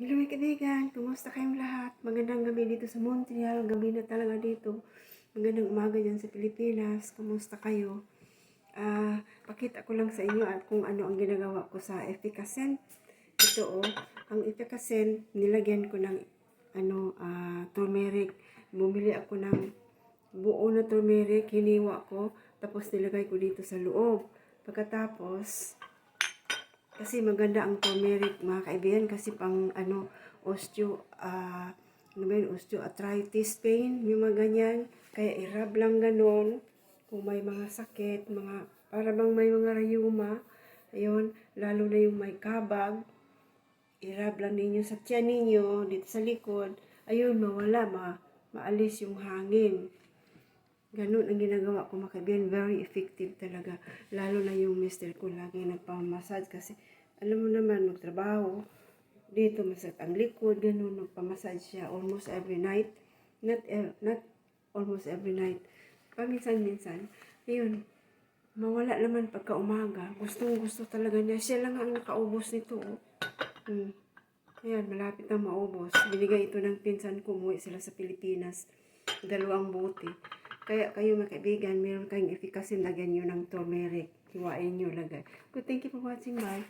Hello mga kaibigan, kumusta kayong lahat? Magandang gabi dito sa Montreal, gabi na talaga dito. Magandang umaga dyan sa Pilipinas, kumusta kayo? Pakita ko lang sa inyo at kung ano ang ginagawa ko sa efficacent. Ito ang efficacent, nilagyan ko ng turmeric. Bumili ako ng buo na turmeric, hiniwa ko, tapos nilagay ko dito sa loob. Pagkatapos, kasi maganda ang turmeric mga kaibigan kasi pang osteoarthritis pain, yung mga ganyan. Kaya i-rub lang ganon kung may mga sakit, para bang may mga rayuma. Ayun, lalo na yung may kabag. I-rub lang ninyo sa tiyan ninyo, dito sa likod. Ayun, maalis yung hangin. Ganun ang ginagawa ko mga kaibigan. Very effective talaga. Lalo na yung mister ko lagi nagpamassage kasi alam mo naman magtrabaho. Dito masakit ang likod. Ganun nagpamassage siya almost every night. Not almost every night. Paminsan-minsan. Ayun. Mawala naman pagka umaga. Gustong gusto talaga niya. Siya lang ang nakaubos nito. Ayan, malapit na maubos. Binigay ito ng pinsan ko. Umuwi sila sa Pilipinas. 2 bote. Kaya kayo mga kaibigan, meron kayong efficacy, lagyan nyo ng turmeric. Hiwain nyo, lagay. Good, thank you for watching. Bye.